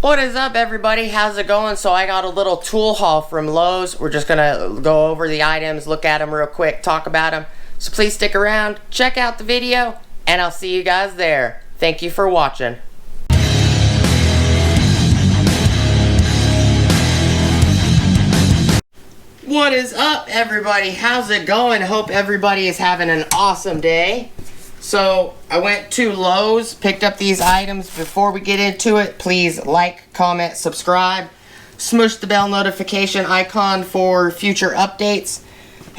What is up, everybody? How's it going? So I got a little tool haul from Lowe's. We're just gonna go over the items, look at them real quick, talk about them. So please stick around, check out the video, and I'll see you guys there. Thank you for watching. What is up, everybody? How's it going? Hope everybody is having an awesome day. So I went to Lowe's, picked up these items. Before we get into it, please like, comment, subscribe, smush the bell notification icon for future updates,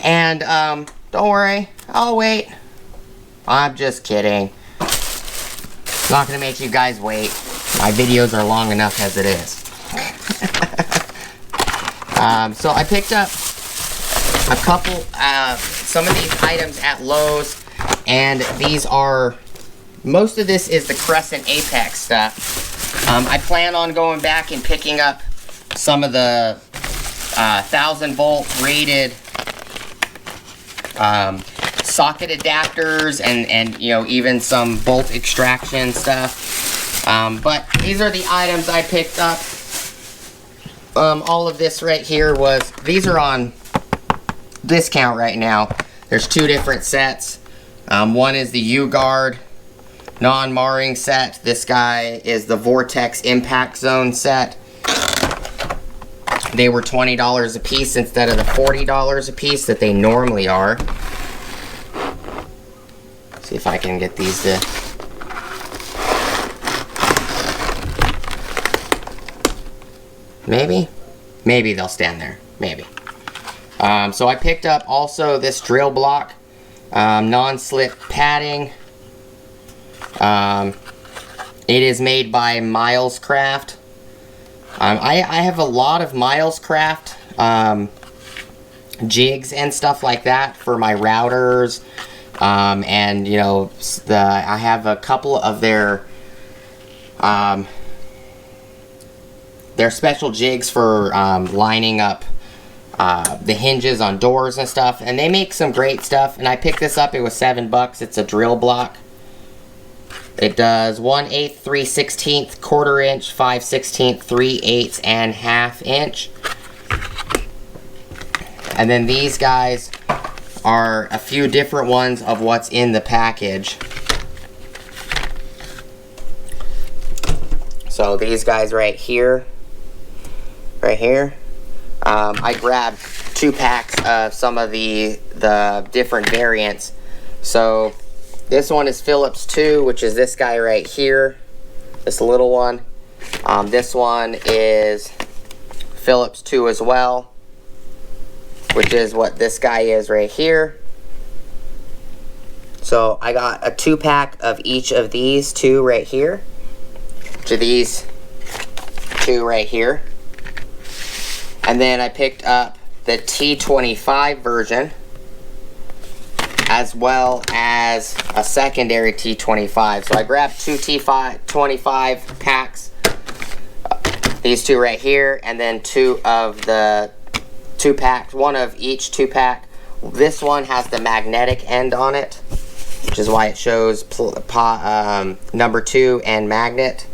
and don't worry, I'll wait. I'm just kidding. Not gonna make you guys wait. My videos are long enough as it is. So I picked up a couple, some of these items at Lowe's. And these are, most of this is the Crescent Apex stuff. I plan on going back and picking up some of the 1000 volt rated socket adapters and you know, even some bolt extraction stuff. But these are the items I picked up. All of this right here these are on discount right now. There's two different sets. One is the U-Guard non-marring set. This guy is the Vortex Impact Zone set. They were $20 a piece instead of the $40 a piece that they normally are. See if I can get these to... Maybe they'll stand there. Maybe. So I picked up also this drill block. Non-slip padding. It is made by MilesCraft. I have a lot of MilesCraft jigs and stuff like that for my routers, and you know, I have a couple of their special jigs for lining up the hinges on doors and stuff, and they make some great stuff. And I picked this up, it was $7. It's a drill block. It does 1/8, 3/16, 1/4 inch, 5/16, 3/8, and 1/2 inch. And then these guys are a few different ones of what's in the package. So these guys right here, I grabbed 2 packs of some of the different variants. So this one is Phillips 2, which is this guy right here, this little one. This one is Phillips 2 as well, which is what this guy is right here. So I got a 2-pack of each of these 2 right here, to these 2 right here. And then I picked up the T25 version, as well as a secondary T25. So I grabbed 2 T25 packs, these 2 right here, and then 2 of the 2-pack, 1 of each 2-pack. This one has the magnetic end on it, which is why it shows number 2 and magnet.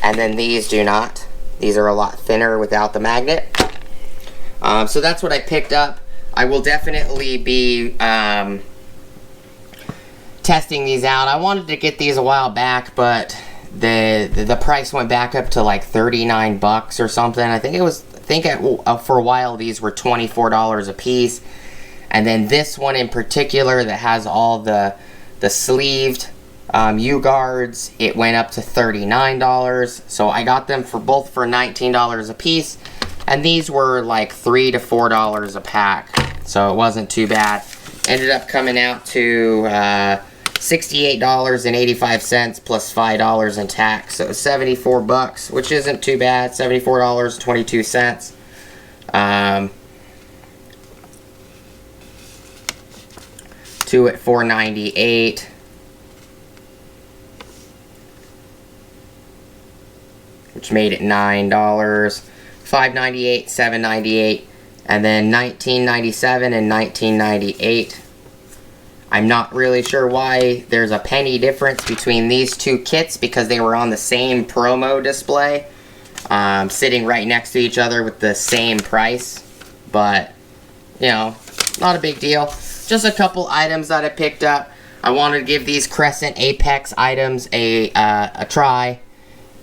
And then these do not. These are a lot thinner without the magnet. So that's what I picked up. I will definitely be testing these out. I wanted to get these a while back, but the price went back up to like $39 or something. I think for a while these were $24 a piece. And then this one in particular that has all the sleeved U-guards, it went up to $39. So I got them both for $19 a piece, and these were like $3 to $4 a pack, so it wasn't too bad. Ended up coming out to $68.85 plus $5 in tax, so $74, which isn't too bad. $74.22. 2 at $4.98. Which made it $9, $5.98, $7.98, and then $19.97 and $19.98. I'm not really sure why there's a penny difference between these two kits, because they were on the same promo display. sitting right next to each other with the same price, but you know, not a big deal. Just a couple items that I picked up. I wanted to give these Crescent Apex items a try,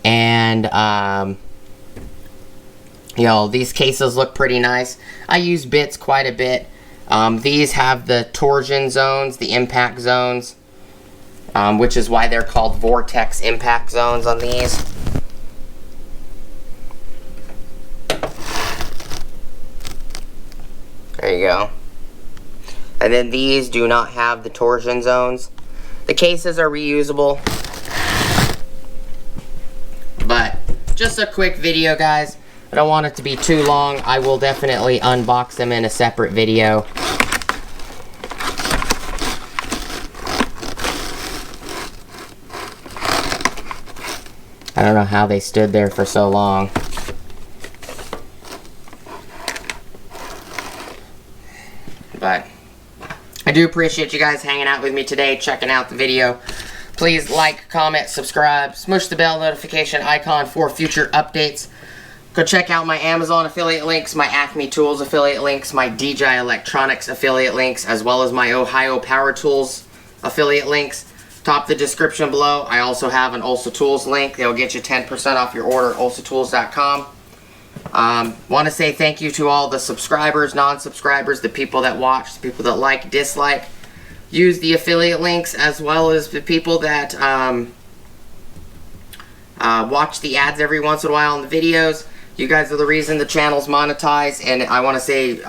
and you know, these cases look pretty nice. I use bits quite a bit. These have the torsion zones, the impact zones, which is why they're called Vortex impact zones on these. There you go. And then these do not have the torsion zones. The cases are reusable. But just a quick video, guys. I don't want it to be too long. I will definitely unbox them in a separate video. I don't know how they stood there for so long. But I do appreciate you guys hanging out with me today, checking out the video. Please like, comment, subscribe, smush the bell notification icon for future updates. Go check out my Amazon affiliate links, my Acme Tools affiliate links, my DJI Electronics affiliate links, as well as my Ohio Power Tools affiliate links. Top the description below. I also have an Ulsa Tools link. They'll get you 10% off your order at ulsatools.com. Want to say thank you to all the subscribers, non-subscribers, the people that watch, the people that like, dislike, use the affiliate links, as well as the people that watch the ads every once in a while on the videos. You guys are the reason the channel's monetized, and I want to say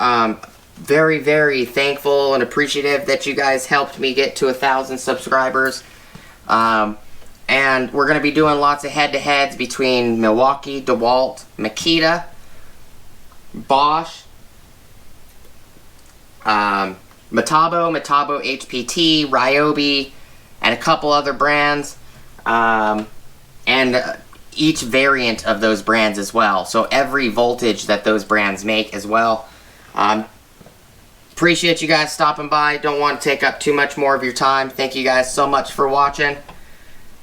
very, very thankful and appreciative that you guys helped me get to 1,000 subscribers. And we're going to be doing lots of head-to-heads between Milwaukee, DeWalt, Makita, Bosch, Metabo HPT, Ryobi, and a couple other brands, and each variant of those brands as well. So every voltage that those brands make as well. Appreciate you guys stopping by. Don't want to take up too much more of your time. Thank you guys so much for watching.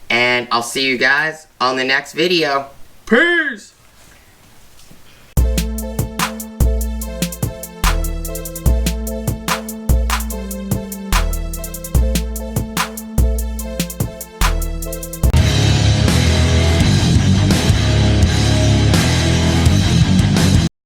And I'll see you guys on the next video. Peace!